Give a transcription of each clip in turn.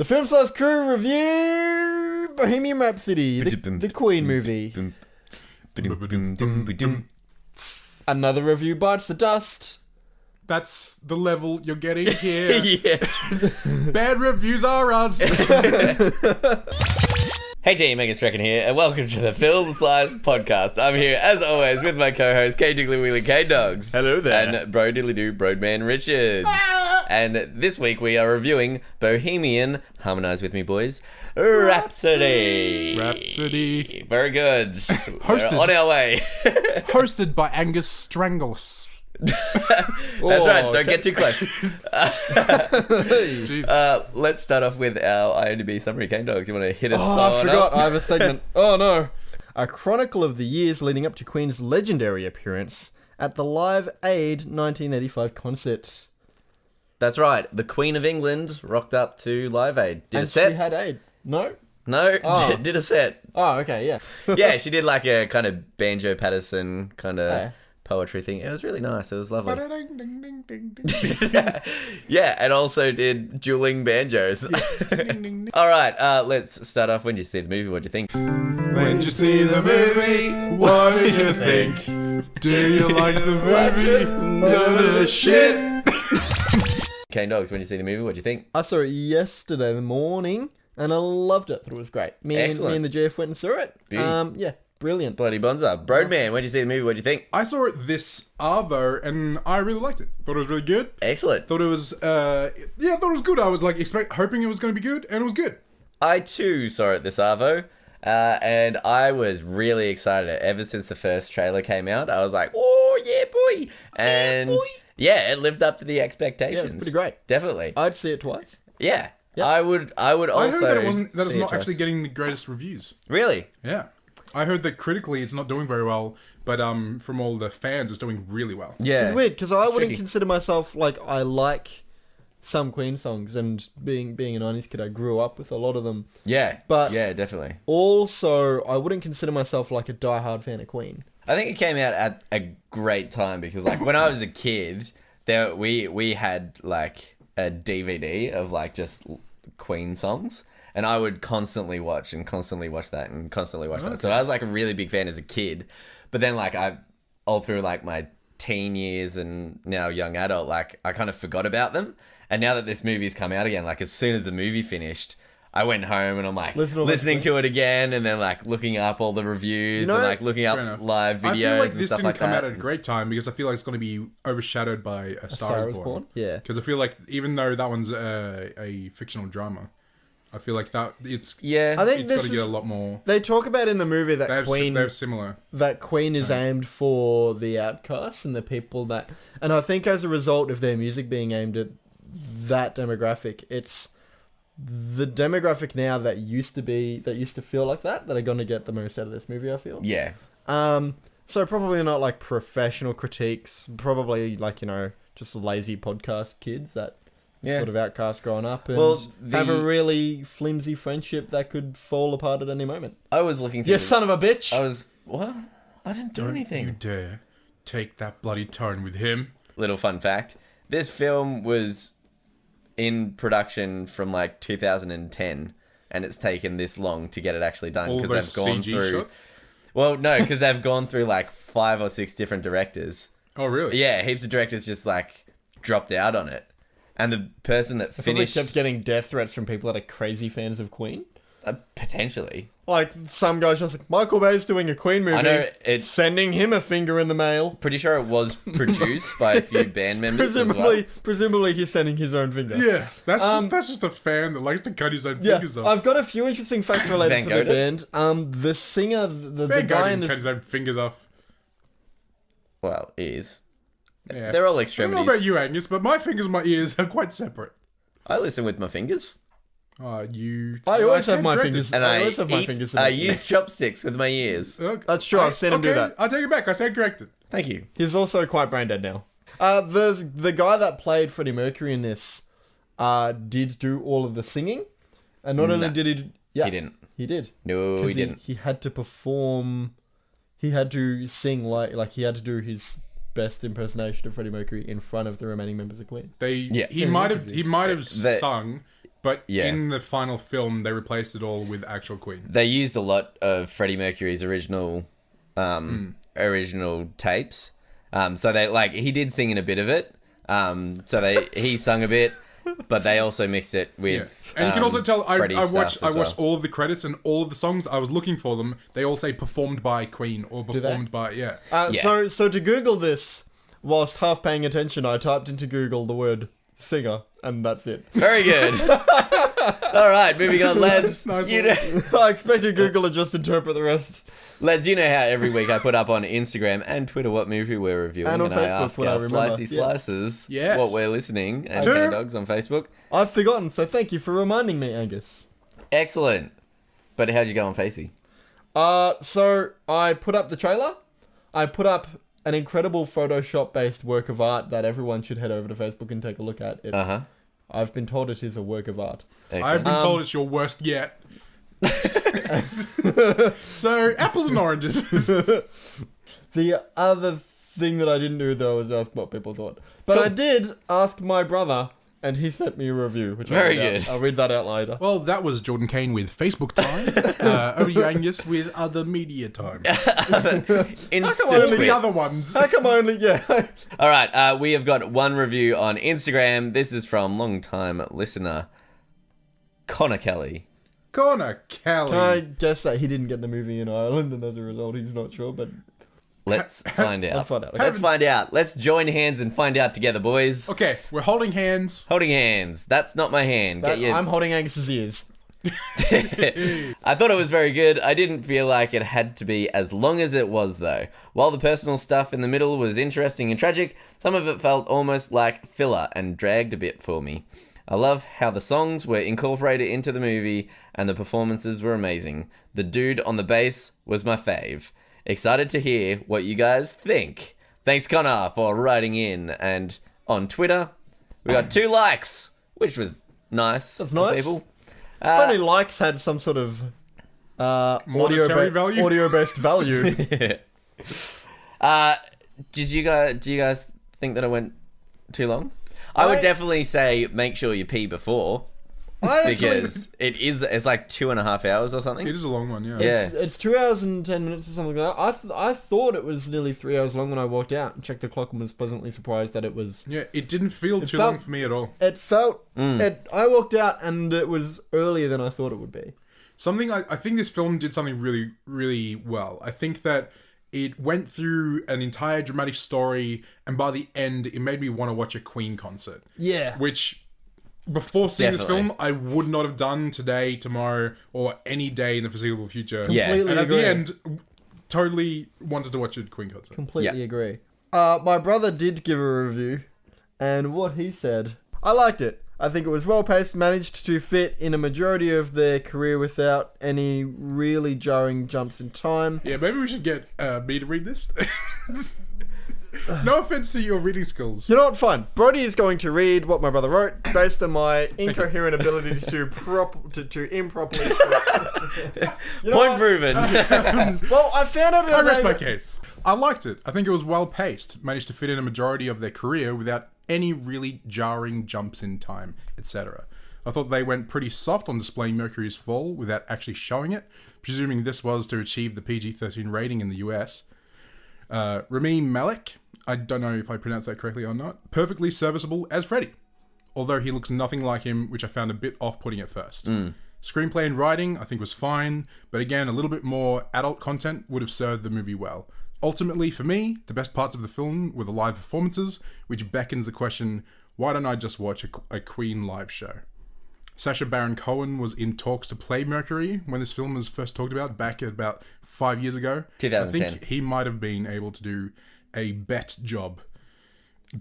The Filmslician crew review Bohemian Rhapsody, the Queen movie. Another review bites the dust. That's the level you're getting here. Yeah. Bad reviews are us. Hey team, Megan Strecken here, and welcome to the Filmslician podcast. I'm here, as always, with my co-host, K Diggly Wheelie K Dogs. Hello there. And Bro Diddly Doo Broadman Richards. And this week we are reviewing Bohemian, harmonise with me boys, Rhapsody. Very good. Hosted. We're on our way. Hosted by Angus Strangles. That's right, don't get too close. Jeez. Let's start off with our IMDb summary. K Dogs, you want to hit us on I forgot. up? I have a segment. Oh no. A chronicle of the years leading up to Queen's legendary appearance at the Live Aid 1985 concert. That's right, the Queen of England rocked up to Live Aid. Did And a set? she had aid. No? No, Oh. did a set. Oh, okay, yeah. Yeah, she did like a kind of Banjo Patterson kind of Yeah. poetry thing. It was really nice. It was lovely. Ding-ding-ding-ding-ding. Yeah, and also did dueling banjos. Ding-ding-ding. All right, let's start off. When did you see the movie? What'd you think? When did you see the movie? What did you think? Do you like the movie? None of the shit. Kane Dogs, when did you see the movie? What'd you think? I saw it yesterday morning, and I loved it. Thought it was great. Me Excellent. and the GF went and saw it. Beauty. Yeah, brilliant. Bloody Bonza. Broadman, when did you see the movie? What'd you think? I saw it this Arvo, and I really liked it. Thought it was really good. Excellent. Thought it was, I thought it was good. I was like hoping it was going to be good, and it was good. I too saw it this Arvo, and I was really excited. Ever since the first trailer came out, I was like, "Oh yeah, boy!" And yeah, it lived up to the expectations. Yeah, it's pretty great. Definitely. I'd see it twice. Yeah, Yep. I would I also. heard that it's see it not twice. actually getting the greatest reviews. Really. Yeah. I heard that critically it's not doing very well, but from all the fans it's doing really well. Yeah, It's weird because I wouldn't tricky. consider myself like I like some Queen songs, and being a 90s kid, I grew up with a lot of them. Yeah, But- yeah, definitely. Also, I wouldn't consider myself like a diehard fan of Queen. I think it came out at a great time because, like, when I was a kid, we had like a DVD of like just Queen songs, and I would constantly watch that and constantly watch that. So I was like a really big fan as a kid, but then like all through like my teen years and now young adult, like I kind of forgot about them. And now that this movie's come out again, like as soon as the movie finished, I went home and I'm like listening to it again, and then like looking up all the reviews You know, and like looking up fair enough. live videos I feel like and this stuff didn't like come that. out at a great time because I feel like it's going to be overshadowed by A Star Is Born. Yeah. Because I feel like even though that one's a fictional drama, I feel like that it's Yeah, I think it's got this to get a is. lot more. They talk about in the movie that They're similar. Queen is aimed for the outcasts and the people that, and I think as a result of their music being aimed at that demographic, it's the demographic now that used to feel like that are going to get the most out of this movie, I feel. yeah. So probably not like professional critiques, probably like, just lazy podcast kids that Yeah. sort of outcast growing up and Well, have a really flimsy friendship that could fall apart at any moment. I was looking through. You son of a bitch! What? I didn't do You anything. dare take that bloody tone with him? Little fun fact: this film was in production from like 2010, and it's taken this long to get it actually done All because those they've gone CG through. shots? Well, no, because they've gone through like 5 or 6 different directors. Oh, really? Yeah, heaps of directors just like dropped out on it, and the person that Probably finished kept getting death threats from people that are crazy fans of Queen. potentially. Like, some guys just like, Michael Bay's doing a Queen movie. I know it's Sending him a finger in the mail. pretty sure it was produced by a few band members as well. Presumably he's sending his own finger. Yeah, that's just a fan that likes to cut his own Yeah, fingers off. I've got a few interesting facts related to the band. The singer, the Van Gogh guy in didn't cut this... his own fingers off. Well, ears. Yeah. They're all I don't extremities. know about you, Angus, but my fingers and my ears are quite separate. I listen with my fingers. I always have my fingers. And I I always have my eat- fingers. I use chopsticks with my ears. That's true, I've seen him do that. I'll take it back. I stand corrected. Thank you. He's also quite brain dead now. There's the guy that played Freddie Mercury in this. Did do all of the singing, and not only did he, He didn't. He did. No, 'Cause he didn't. He had to perform. He had to sing like he had to do his best impersonation of Freddie Mercury in front of the remaining members of Queen. He Same might have interview. he might have The- sung But Yeah. in the final film, they replaced it all with actual Queen. They used a lot of Freddie Mercury's original tapes. So they he did sing in a bit of it. He sung a bit, but they also mixed it with. And you can also tell I Freddie's watched stuff as well. all of the credits and all of the songs. I was looking for them. They all say performed by Queen or performed by Yeah. So to Google this, whilst half paying attention, I typed into Google the word singer, and that's it. Very good. All right, moving on, lads. Nice You one. know, I expected Google to just interpret the rest. lads, you know how every week I put up on Instagram and Twitter what movie we're reviewing, And on I Facebook, ask what I our remember. slicey Yes. slicers Yes. what we're listening, and Okay. Cat Dogs on Facebook. I've forgotten, so thank you for reminding me, Angus. Excellent. But how'd you go on Facey? So I put up the trailer. I put up an incredible Photoshop-based work of art that everyone should head over to Facebook and take a look at. It's, I've been told it is a work of art. I've Excellent. been told it's your worst yet. So, apples and oranges. The other thing that I didn't do, though, was ask what people thought. But I did ask my brother, and he sent me a review. Which Very I'll read out. good. I'll read that out later. Well, that was Jordan Kane with Facebook time. Over to you, Angus, with other media time. Instant All tweet. the other ones. How come only... Yeah. All right, we have got one review on Instagram. This is from long-time listener Connor Kelly. Connor Kelly. Can I guess that he didn't get the movie in Ireland, and as a result, he's not sure, but... Let's find out. Let's find out. Let's find out. Let's join hands and find out together, boys. Okay, we're holding hands. Holding hands. That's not my hand. That- Get your... I'm holding Angus's ears. I thought it was very good. I didn't feel like it had to be as long as it was, though. While the personal stuff in the middle was interesting and tragic, some of it felt almost like filler and dragged a bit for me. I love how the songs were incorporated into the movie and the performances were amazing. The dude on the bass was my fave. Excited to hear what you guys think. Thanks, Connor, for writing in. And on Twitter, we got 2 likes, which was nice. That's nice. People. If only likes had some sort of Monetary value? audio-based value. Do you guys think that I went too long? I would definitely say make sure you pee before, because it's like 2.5 hours or something. It is a long one, yeah. Yeah. It's 2 hours and 10 minutes or something like that. I thought it was nearly 3 hours long when I walked out and checked the clock and was pleasantly surprised that it was. Yeah, it didn't feel too felt- long for me at all. It felt. I walked out and it was earlier than I thought it would be. I think this film did something really, really well. I think that it went through an entire dramatic story, and by the end, it made me want to watch a Queen concert. Yeah. Which, before seeing Definitely. this film, I would not have done today, tomorrow, or any day in the foreseeable future. Yeah. Completely And at agree. the end, totally wanted to watch a Queen concert. Completely Yeah. agree. My brother did give a review, and what he said, I liked it. I think it was well paced, managed to fit in a majority of their career without any really jarring jumps in time. Yeah, maybe we should get me to read this. No offense to your reading skills. You know what? Fine. Brody is going to read what my brother wrote based on my incoherent ability to improperly. You know Point what? proven. Well, I found out. I rest my case. I liked it. I think it was well paced, managed to fit in a majority of their career without any really jarring jumps in time, etc. I thought they went pretty soft on displaying Mercury's fall without actually showing it, presuming this was to achieve the PG-13 rating in the US. Rami Malek, I don't know if I pronounced that correctly or not, perfectly serviceable as Freddy, although he looks nothing like him, which I found a bit off-putting at first. Screenplay and writing, I think, was fine, but again, a little bit more adult content would have served the movie well. Ultimately, for me, the best parts of the film were the live performances, which beckons the question, why don't I just watch a Queen live show? Sacha Baron Cohen was in talks to play Mercury when this film was first talked about back at about 5 years ago. 2010. I think he might have been able to do a bet job.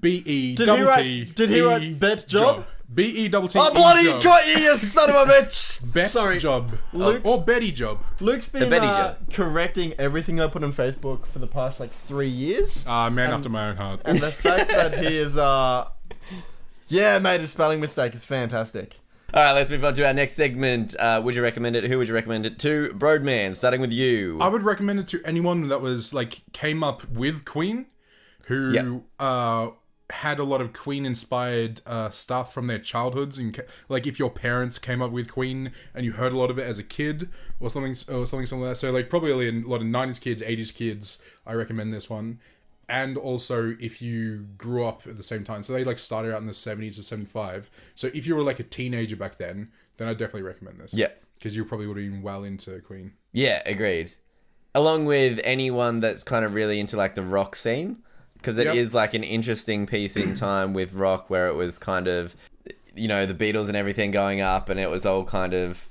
B-E Did double he T. write- did he E write bet job? B-E double T. I E bloody job. got you, you son of a bitch! Bet Sorry. job. Luke's- Or Betty job. Luke's been Betty job. correcting everything I put on Facebook for the past 3 years. Man after my own heart. And the fact that he is, made a spelling mistake is fantastic. All right, let's move on to our next segment. Would you recommend it? Who would you recommend it to? Broadman, starting with you. I would recommend it to anyone that was came up with Queen, who had a lot of Queen-inspired stuff from their childhoods, and like if your parents came up with Queen and you heard a lot of it as a kid, or something similar to that. So like probably a lot of 90s kids, 80s kids, I recommend this one. And also if you grew up at the same time, so they like started out in the 70s to 75. So if you were like a teenager back then I definitely recommend this. Yeah. Because you probably would have been well into Queen. Yeah, agreed. Along with anyone that's kind of really into like the rock scene, because it is like an interesting piece in time with rock where it was kind of, you know, the Beatles and everything going up, and it was all kind of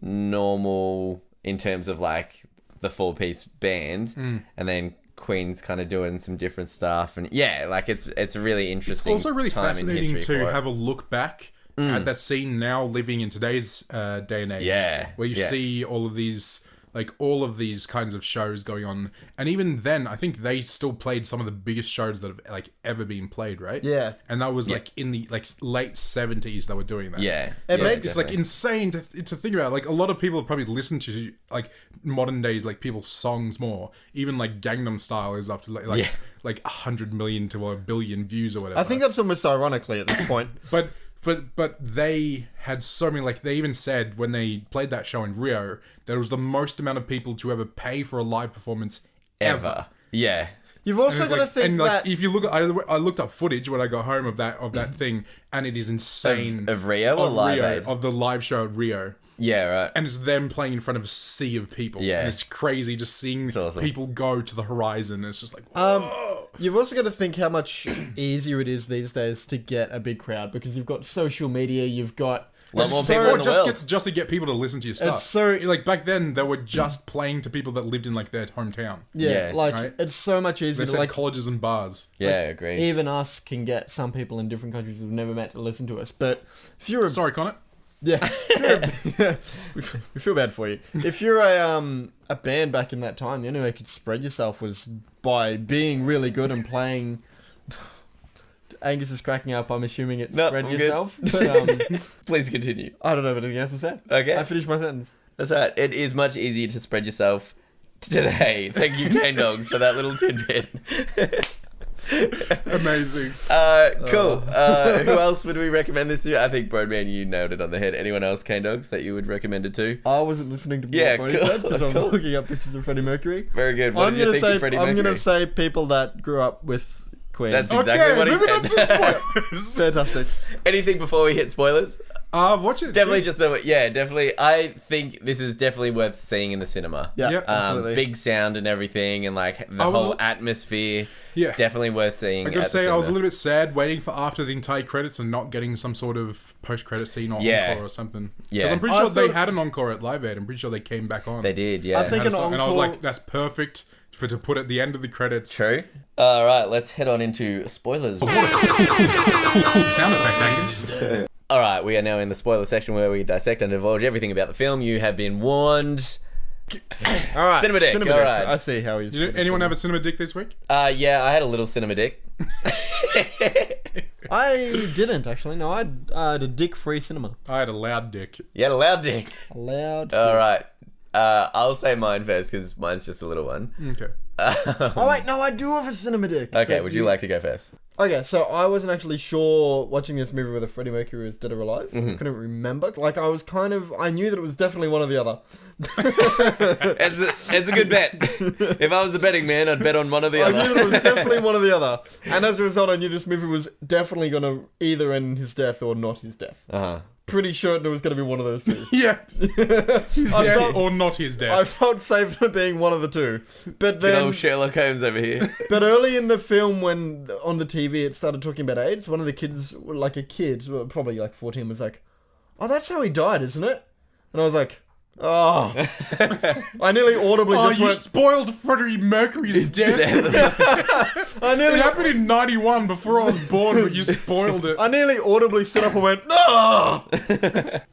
normal in terms of like the 4-piece band, and then Queen's kind of doing some different stuff, and like it's a really interesting. It's also really time fascinating in history to for have a look back at that scene now, living in today's day and age. Yeah, where you see all of these kinds of shows going on, and even then, I think they still played some of the biggest shows that have like ever been played, right? Yeah. And that was like in the like late 70s they were doing that. Yeah, It's like insane to think about. Like a lot of people have probably listened to like modern days like people's songs more. Even like Gangnam Style is up to like 100 million to a billion views or whatever. I think that's almost ironically at this point. But they had so many, like they even said when they played that show in Rio that it was the most amount of people to ever pay for a live performance ever. Yeah. You've also got to think and that... like if you look at, I looked up footage when I got home of that thing, and it is insane. Of Rio or Live Aid? Of the live show at Rio. Yeah, right. And it's them playing in front of a sea of people. Yeah. And it's crazy just seeing people go to the horizon. It's just like, whoa. You've also got to think how much easier it is these days to get a big crowd, because you've got social media, you've got... A lot more people in the world. Just to get people to listen to your stuff. It's so... Like back then, they were just playing to people that lived in like their hometown. Yeah, like right? it's so much easier They to said like... colleges and bars. Yeah, agreed. Even us can get some people in different countries who've never met to listen to us. But if you're a... Sorry, Connor. Yeah, we feel bad for you. If you're a band back in that time, the only way you could spread yourself was by being really good and playing. Angus is cracking up. I'm assuming it's spread yourself. But, Please continue. I don't have anything else to say. Okay, I finished my sentence. That's right. It is much easier to spread yourself today. Thank you, Cane Dogs, for that little tidbit. Amazing. Cool. Who else would we recommend this to? I think Broadman, you nailed it on the head. Anyone else, Cane Dogs, that you would recommend it to? I wasn't listening to what Brody said because I was looking up pictures of Freddie Mercury. Very good. What did you think of Freddie Mercury? I'm going to say people that grew up with Queen. That's exactly what he said. Moving on to spoilers. Fantastic. Anything before we hit spoilers? Watch it. Definitely definitely. I think this is definitely worth seeing in the cinema. Yeah, Yep. absolutely. Big sound and everything, and like the whole atmosphere. Yeah. Definitely worth seeing. I gotta say, I was a little bit sad waiting for after the entire credits and not getting some sort of post-credit scene or encore or something. Yeah. Because I'm pretty sure they had an encore at Live Aid. I'm pretty sure they came back on. They did, yeah. I think an encore... And I was like, that's perfect to put at the end of the credits. True. All right, let's head on into spoilers. What a cool sound effect, Angus. All right, we are now in the spoiler section where we dissect and divulge everything about the film. You have been warned. All right, Cinema dick. All right. I see how he's... Did anyone have a cinema dick this week? Yeah, I had a little cinema dick. I didn't, actually. No, I had a dick-free cinema. I had a loud dick. You had a loud dick. A loud... All right. I'll say mine first because mine's just a little one. Okay. Oh, wait, no, I do have a cinema dick. Okay, would you like to go first? Okay, so I wasn't actually sure watching this movie whether Freddie Mercury was dead or alive. Mm-hmm. Couldn't remember. Like, I knew that it was definitely one or the other. It's a good bet. If I was a betting man, I'd bet on one or the other. I knew that it was definitely one or the other. And as a result, I knew this movie was definitely going to either end his death or not his death. Uh-huh. Pretty sure it was going to be one of those two. Yeah. He's I dead felt- or not his death. I felt safe for being one of the two. But Good then... old Sherlock Holmes over here. But early in the film, when on the TV it started talking about AIDS, one of the kids, like a kid, probably like 14, was like, "Oh, that's how he died, isn't it?" And I was like, "Oh." I nearly audibly just you went... spoiled Freddie Mercury's death. I It nearly... happened in 91 before I was born, but you spoiled it. I nearly audibly stood up and went, "No!"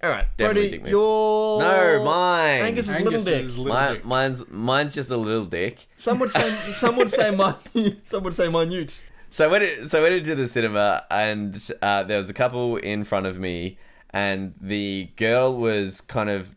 Alright, Brody, dick move. your... No, mine. Angus's little dick. Angus's little dick. Mine's just a little dick. Some would say minute. So I went into the cinema and there was a couple in front of me and the girl was kind of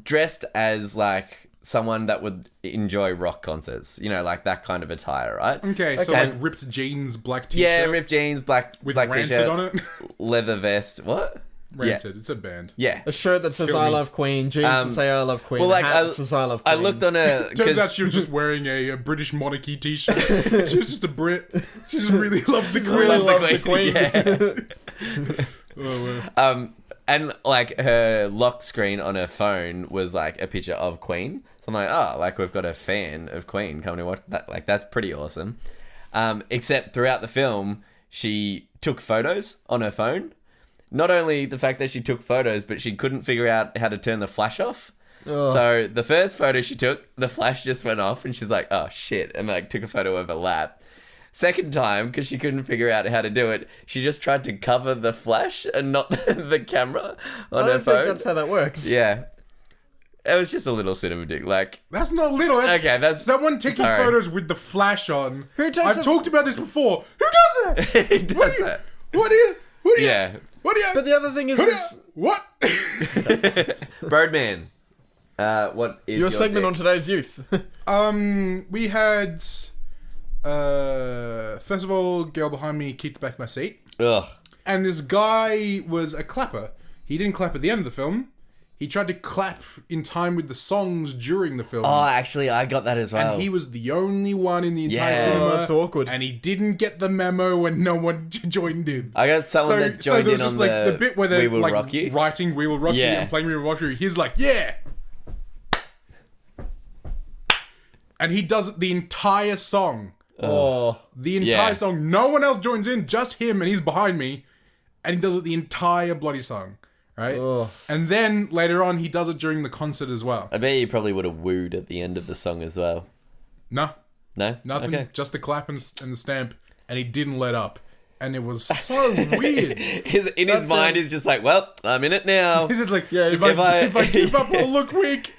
dressed as like someone that would enjoy rock concerts. You know, like that kind of attire, right? Okay, so Okay. like ripped jeans, black t-shirt. Yeah, ripped jeans, black with black Rancid t-shirt, on it. leather vest. What? Rancid, it's a band. Yeah. A shirt that says Kill I me. love Queen, jeans that say I love Queen, well, like, a hat that says I love Queen. I looked on a... Turns 'cause- out she was just wearing a British monarchy t-shirt. She was just a Brit. She just really loved the Queen. really Love love the Queen. Yeah. Oh, wow. And like her lock screen on her phone was like a picture of Queen. So I'm like, oh, like we've got a fan of Queen coming to watch that. Like that's pretty awesome. Except throughout the film, she took photos on her phone. Not only the fact that she took photos, but she couldn't figure out how to turn the flash off. Oh. So the first photo she took, the flash just went off, and she's like, oh shit, and like took a photo of her lap. Second time, because she couldn't figure out how to do it, she just tried to cover the flash and not the camera on I her don't phone. think that's how that works. Yeah. It was just a little cinematic. Like, That's not little. okay, that's... Someone taking sorry. photos with the flash on. Who takes I've a- talked about this before. Who does that? He does What do you? that. What do you? What do you? Yeah. What do you? But the other thing is, What? Birdman. What is your segment on dick? today's youth. We had. First of all, girl behind me kicked back my seat, Ugh. and this guy was a clapper. He didn't clap at the end of the film. He tried to clap in time with the songs during the film. Oh, actually, I got that as well. And he was the only one in the entire Yeah. cinema. Oh, that's awkward. And he didn't get the memo when no one joined in. I got someone that joined there in was on just like the bit where they're We Will like Rock You. writing "We Will Rock You" Yeah. and playing "We Will Rock You." He's like, "Yeah," and he does it the entire song. Oh, The entire Yeah. song. No one else joins in, just him, and he's behind me, and he does it the entire bloody song, right? Ugh. And then later on, he does it during the concert as well. I bet you probably would have wooed at the end of the song as well. No, No? nothing. Okay. Just the clap and the stamp, and he didn't let up, and it was so weird. In his mind, he's just like, well, I'm in it now. He's just like, Yeah, if if I give up, I'll look weak.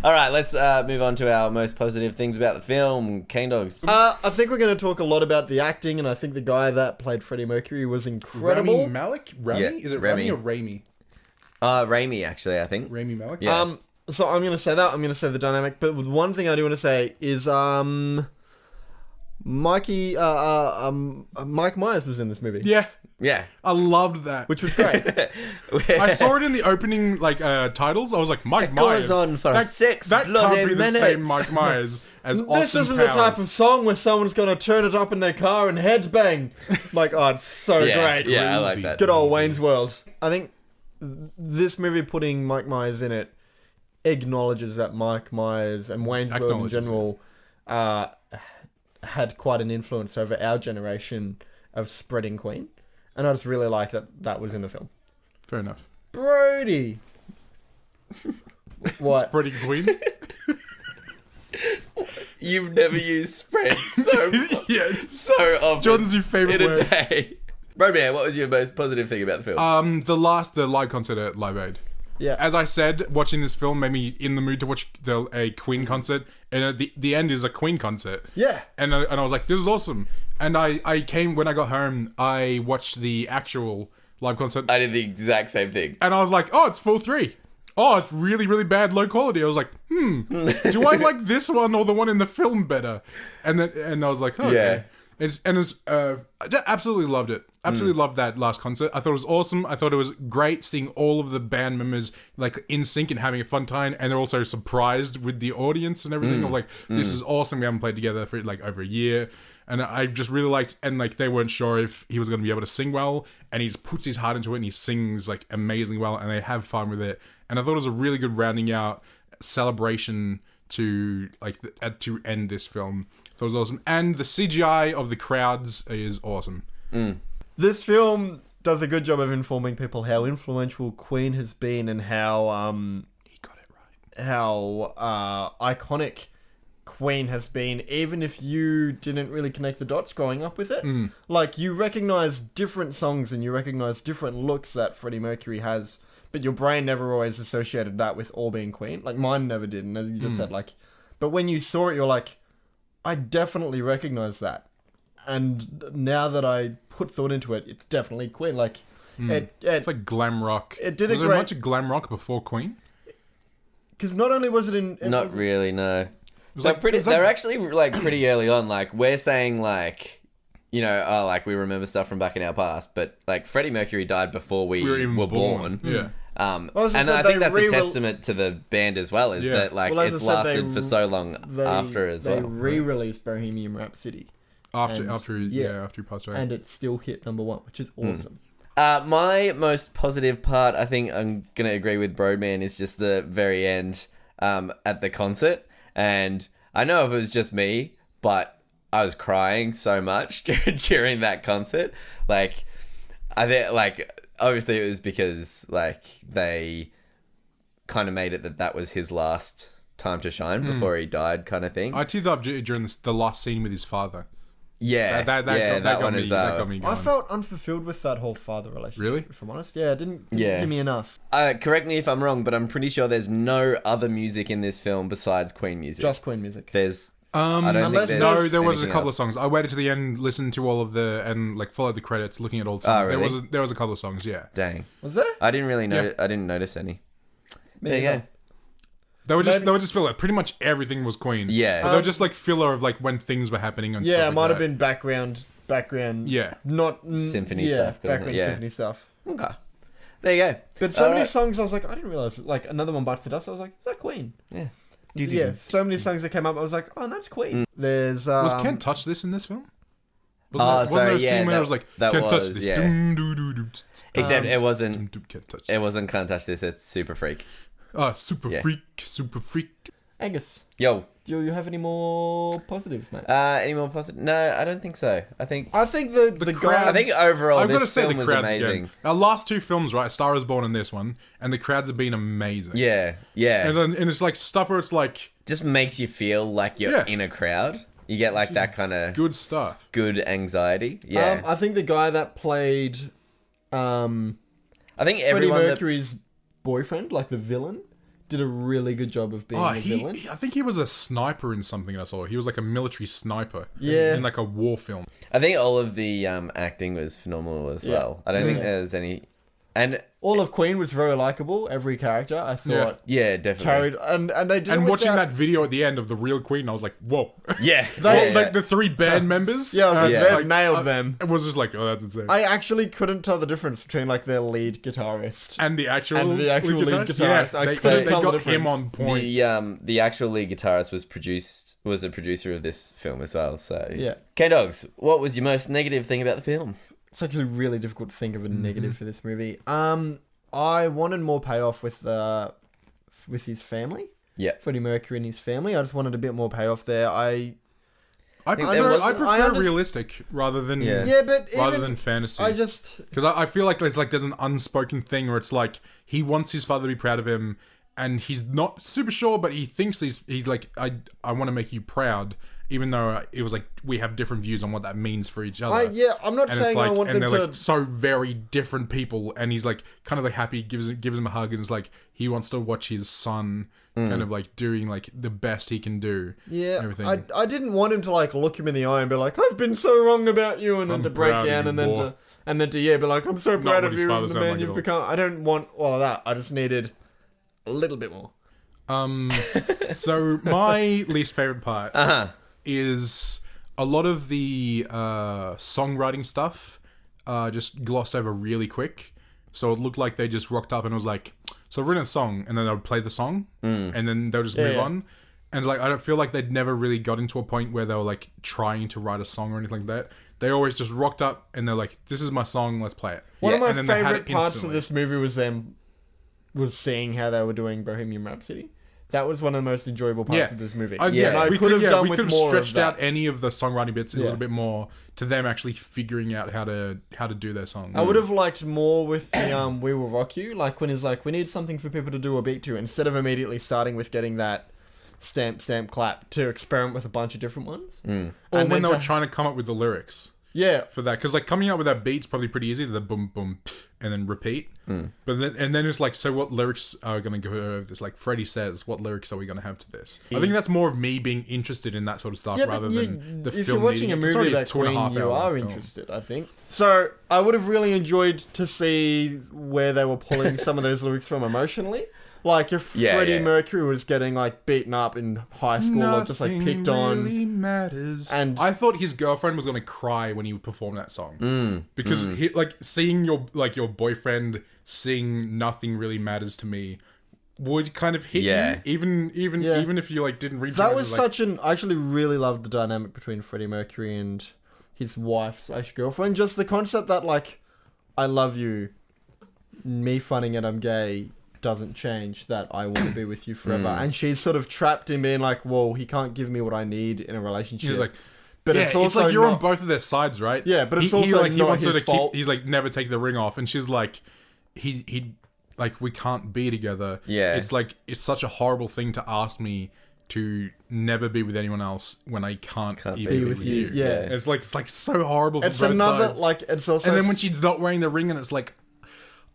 All right, let's move on to our most positive things about the film. Cane Dogs. I think we're going to talk a lot about the acting, and I think the guy that played Freddie Mercury was incredible. Rami Malek? Rami? Yeah, Is it Rami. Rami or Rami? Raimi, actually, I think. Rami Malek? Yeah. So I'm going to say that. I'm going to say the dynamic. But one thing I do want to say is, Mike Myers was in this movie, Yeah. Yeah. I loved that. which was great. I saw it in the opening titles. I was like, Mike Myers. goes on for 6 that bloody can't be the same minutes. Mike Myers as Austin This isn't Powers. the type of song where someone's going to turn it up in their car and heads bang. Like, oh, it's so Yeah, great. yeah, I like that. Good old Wayne's World. I think this movie putting Mike Myers in it acknowledges that Mike Myers and Wayne's World in Acknowledges general had quite an influence over our generation of spreading Queen. And I just really like that was in the film. Fair enough. Brody! What? Pretty Queen? You've never used spread so Yeah. so often Jordan's your favourite in a word. day. Roadman, what was your most positive thing about the film? The live concert at Live Aid. Yeah. As I said, watching this film made me in the mood to watch a Queen concert, and at the end is a Queen concert. Yeah. And I was like, this is awesome. And I came, when I got home, I watched the actual live concert, I did the exact same thing. and I was like, oh, it's full 3. Oh, it's really, really bad, low quality. I was like, do I like this one or the one in the film better? And I was like, oh, Yeah. I just absolutely loved it. Absolutely loved that last concert. I thought it was awesome. I thought it was great seeing all of the band members like in sync and having a fun time, and they're also surprised with the audience and everything. Of like, this is awesome. We haven't played together for like over a year, and I just really liked. And like, they weren't sure if he was going to be able to sing well, and he just puts his heart into it, and he sings like amazingly well, and they have fun with it. And I thought it was a really good rounding out celebration to like to end this film. So it was awesome, and the CGI of the crowds is awesome. This film does a good job of informing people how influential Queen has been and how He got it right. how iconic Queen has been, even if you didn't really connect the dots growing up with it. Like, you recognize different songs and you recognize different looks that Freddie Mercury has, but your brain never always associated that with all being Queen. Like, mine never did, and as you just said, like, but when you saw it, you're like, I definitely recognize that. And now that I put thought into it, it's definitely Queen. Like, It's like glam rock. It did Was a there great- much glam rock before Queen? because not only was it in... Not really, no. like- They're actually like pretty early on. Like we're saying, like oh, like we remember stuff from back in our past, but like Freddie Mercury died before we were even were born. Yeah. And Well, as I I said, think they that's a testament to the band as well, is Yeah. that like Well, as it's I said, lasted for so long after as They well. re-released Bohemian Rhapsody. After And- after yeah. after he passed away. And it still hit number 1, which is awesome. My most positive part, I think I'm gonna agree with Broadman, is just the very end at the concert. And I know if it was just me, but I was crying so much during that concert. Like, I think, like, obviously it was because like they kind of made it that was his last time to shine before he died, kind of thing. I teared up during the last scene with his father. Yeah, That got me. That got me going. I felt unfulfilled with that whole father relationship. Really? If I'm honest. Yeah, it didn't Yeah. give me enough. Correct me if I'm wrong, but I'm pretty sure there's no other music in this film besides Queen music. Just Queen music. There's I don't Unless think no, there's there was a anything couple else. of songs. I waited to the end, listened to all of and like followed the credits, looking at all the songs. Oh, really? There was a couple of songs. Yeah, Dang, Was there? I didn't really Yeah. notice. I didn't notice any. Me There you neither. go. they were just filler. Pretty much everything was Queen. Yeah. But they were just like filler of like when things were happening and Yeah, stuff it like might have that. been background. Yeah. Not Symphony yeah, stuff, kind of Background thing, yeah. symphony stuff. Okay. There you go. But so many Alright. songs, I was like, I didn't realize. Like another one bites the dust. I was like, is that Queen? Yeah. Yeah. So many songs that came up. I was like, oh, that's Queen. There's Was Can't Touch This in this film? Oh, Wasn't there sorry, a scene yeah, where it was like, that Can't touch was, this? yeah. Doom, doo, doo, doo, Except it doom, wasn't. doom, Can't touch It this. wasn't Can't Touch This. It's Super Freak. Super Yeah. freak, super freak. Angus. Yo. Do you have any more positives, mate? Any more positive? No, I don't think so. I think I think the crowd- guy. I think overall I've got to this say film the was crowds amazing. again. Our last two films, right? Star is Born and this one, and the crowds have been amazing. Yeah, yeah. And it's like stuff where it's like Just makes you feel like you're Yeah. in a crowd. You get like that kind of good stuff. good anxiety. Yeah. I think the guy that played I think Freddie everyone that Mercury's boyfriend, like the villain, did a really good job of being Oh, the villain. I think he was a sniper in something I saw. He was like a military sniper. Yeah. In like a war film. I think all of the acting was phenomenal as well. I don't think there's any and All of Queen was very likable. Every character, I thought, yeah, definitely. carried, and they did. And it watching without- that video at the end of the real Queen, I was like, whoa. Yeah. They- yeah, Like the three band members. Yeah, I was like, Yeah. they've Like, nailed them. It was just like, oh, that's insane. I actually couldn't tell the difference between like their lead guitarist. and the actual And the actual lead guitarist. Yeah, I they, couldn't they tell the got him difference. on point. The actual lead guitarist was a producer of this film as well. So Yeah. K-Dogs, what was your most negative thing about the film? It's actually really difficult to think of a Mm-hmm. negative for this movie. I wanted more payoff with his family. Yeah. Freddie Mercury and his family. I just wanted a bit more payoff there. I there was- prefer I understand- realistic rather than Yeah, but rather even than fantasy. I just Because I feel like there's an unspoken thing where it's like he wants his father to be proud of him, and he's not super sure, but he thinks he's like I want to make you proud, even though it was like we have different views on what that means for each other. I'm not And saying it's like, I want and them they're to. like so very different people, and he's like kind of like happy, gives him a hug, and it's like he wants to watch his son kind of like doing like the best he can do. Yeah, everything. I didn't want him to like look him in the eye and be like, "I've been so wrong about you," and then I'm to break proud of down, you, and then boy. be like, "I'm so proud what of his you, father and the sounded man like you've at all. become." I don't want all of that. I just needed a little bit more. So my least favorite part Uh-huh. is a lot of the songwriting stuff just glossed over really quick. So it looked like they just rocked up and was like, so I've written a song, and then they would play the song, and then they'll just move yeah. on. And like I don't feel like they'd never really got into a point where they were like trying to write a song or anything like that. They always just rocked up and they're like, "This is my song, let's play it." One Yeah. of And my then they had favorite it parts of instantly. this movie was seeing how they were doing Bohemian Rhapsody. That was one of the most enjoyable parts of this movie. Yeah, and I we could have done we with could have more stretched of that. out any of the songwriting bits a little bit more to them actually figuring out how to do their songs. I would have liked more with the "We Will Rock You," like when he's like, "We need something for people to do a beat to," instead of immediately starting with getting that stamp, clap, to experiment with a bunch of different ones. Or And when then they were to- trying to come up with the lyrics Yeah, for that, because like coming up with that beat's probably pretty easy. The boom boom and then repeat. But then it's like, so what lyrics are going to go over this? Like Freddie says, what lyrics are we going to have to this? I think that's more of me being interested in that sort of stuff yeah, rather but than the if film. you're watching a needing it. It's movie already about 2.5 Queen, you hour are film. interested, I think. So I would have really enjoyed to see where they were pulling some of those lyrics from emotionally. Like if Yeah, Freddie yeah. Mercury was getting like beaten up in high school or just like picked on. really matters. And- I thought his girlfriend was gonna cry when he would perform that song because he, like seeing your boyfriend sing "Nothing Really Matters to Me" would kind of hit Yeah. you, even if you like didn't reach. That it, was like, such an. I actually really loved the dynamic between Freddie Mercury and his wife / girlfriend. Just the concept that like, I love you, me finding it I'm gay doesn't change that I want to be with you forever. And she's sort of trapped in being like, well, he can't give me what I need in a relationship. He's like, but yeah, it's also like you're not, on both of their sides, right? Yeah, but it's he also like he not wants her his to fault. keep. He's like never take the ring off, and she's like, he like we can't be together. Yeah. It's like it's such a horrible thing to ask me to never be with anyone else when I can't even be be with with you. you. Yeah. It's like so horrible. It's for both another sides. like it's also and then when she's not wearing the ring, and it's like,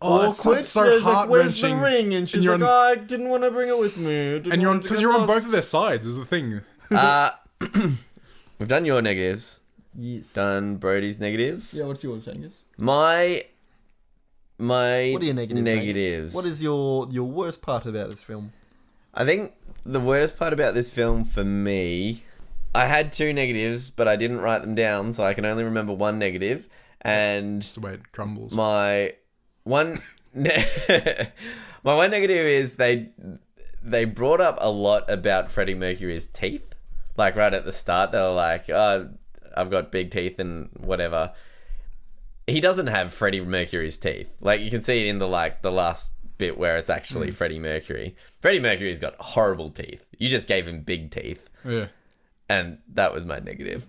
oh, it's awkward. so Yeah, it's like, where's the heart-wrenching. ring? And she's you're like, on- oh, I didn't want to bring it with me. And you're on because you're on both of their sides is the thing. We've done your negatives. Yes. Done Brody's negatives. Yeah, what's yours, Angus? My What are your negatives? negatives. Angus? What is your worst part about this film? I think the worst part about this film for me, I had 2 negatives, but I didn't write them down, so I can only remember 1 negative. And That's the way it crumbles. my one, my one negative is they brought up a lot about Freddie Mercury's teeth. Like right at the start, they were like, "Oh, I've got big teeth and whatever." He doesn't have Freddie Mercury's teeth. Like you can see it in the last bit where it's actually Freddie Mercury. Freddie Mercury's got horrible teeth. You just gave him big teeth, Yeah, and that was my negative.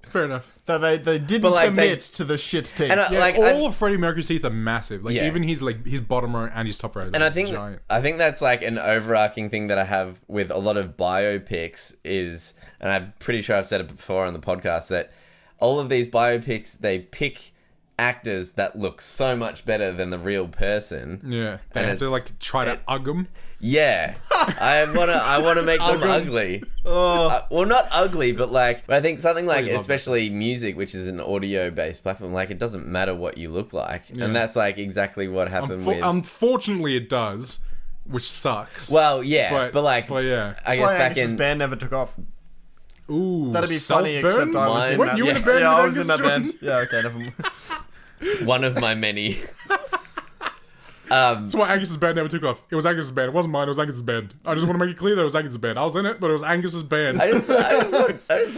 fair enough. That they didn't But, like, commit to the shit teeth. And Yeah, like all of Freddie Mercury's teeth are massive. Like Yeah. even his bottom row and his top row. And I think giant. that's like an overarching thing that I have with a lot of biopics is, and I'm pretty sure I've said it before on the podcast, that all of these biopics, they pick actors that look so much better than the real person. Yeah, they And have to it's- like try to ug them. Yeah, I wanna make them ugly. Well, not ugly, but like, but I think something like, love especially music, which is an audio-based platform, like it doesn't matter what you look like, Yeah. and that's like exactly what happened with. Unfortunately, it does, which sucks. Well, yeah, but like, but yeah. I guess Why back Angus's in. band never took off. Ooh, That'd be self-burn? funny, except I was Mine- in What, that. you in yeah, a band yeah, I with was in Angus, that band. Jordan? Yeah, okay, never mind. One of my many. That's why Angus's band never took off. It was Angus's band. It wasn't mine. It was Angus's band. I just want to make it clear that it was Angus's band. I was in it, but it was Angus's band. I just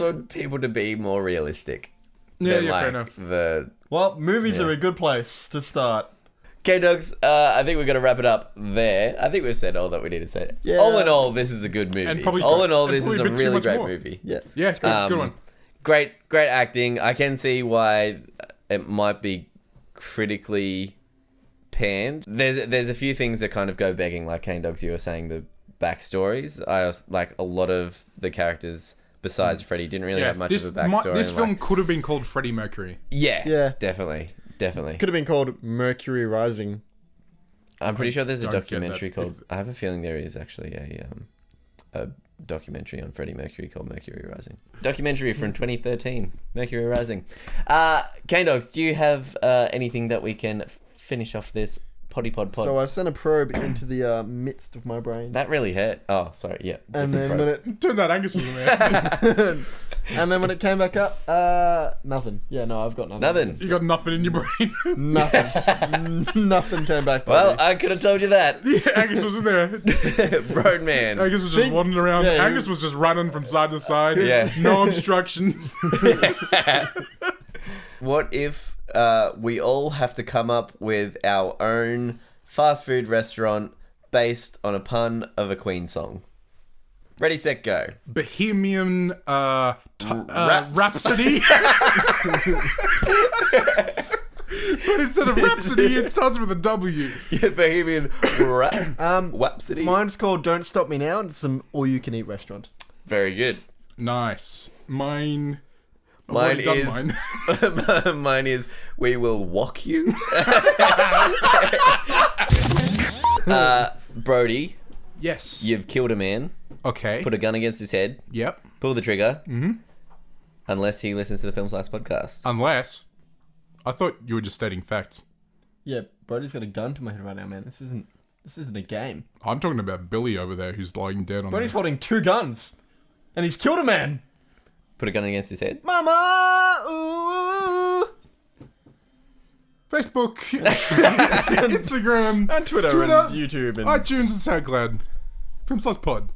want people to be more realistic. Yeah, than, yeah, fair like, enough. Well, movies Yeah. are a good place to start. Okay, dogs. I think we're gonna wrap it up there. I think we've said all that we need to say. Yeah. All in all, this is a good movie. And probably- all in all, and this is probably a a bit too really much great more. movie. Yeah. Yeah, it's good. Good one. Great acting. I can see why it might be critically panned. There's a few things that kind of go begging, like Kane Dogs, you were saying, the backstories. I was, like, a lot of the characters besides Freddie didn't really have much of a backstory. This and, film like, could have been called Freddie Mercury. Yeah. definitely. Could have been called Mercury Rising. I'm pretty sure there's a don't get documentary that. called. I have a feeling there is actually a documentary on Freddie Mercury called Mercury Rising. Documentary from 2013, Mercury Rising. Kane Dogs, do you have anything that we can finish off this pod? So I sent a probe into the midst of my brain. That really hurt. Oh, sorry. Yeah. And then different when probe. it Turns out Angus wasn't there. and then when it came back up, nothing. Yeah, no, I've got nothing. Nothing. You got nothing in your brain. Nothing. Nothing came back. Well, buddy. I could have told you that. Yeah, Angus wasn't there. Road man. Angus was just wandering around. yeah, he Angus was just running from side to side. Yeah. No instructions. What if we all have to come up with our own fast food restaurant based on a pun of a Queen song? Ready, set, go. Bohemian Raps. Rhapsody. But instead of Rhapsody, it starts with a W. Yeah, Bohemian Rhapsody. Mine's called Don't Stop Me Now. It's some all-you-can-eat restaurant. Very good. Nice. Mine. I've Mine already done is mine. mine is We Will Walk You. Brody, Yes. you've killed a man. Okay. Put a gun against his head. Yep. Pull the trigger. Mm-hmm. Unless he listens to the Filmslician podcast. Unless. I thought you were just stating facts. Yeah, Brody's got a gun to my head right now, man. This isn't... This isn't a game. I'm talking about Billy over there who's lying dead on Bernie's the... holding 2 guns. And he's killed a man. Put a gun against his head. Mama! Ooh! Facebook, Instagram, And Twitter and YouTube and... iTunes and SoundCloud. Filmslician Pod.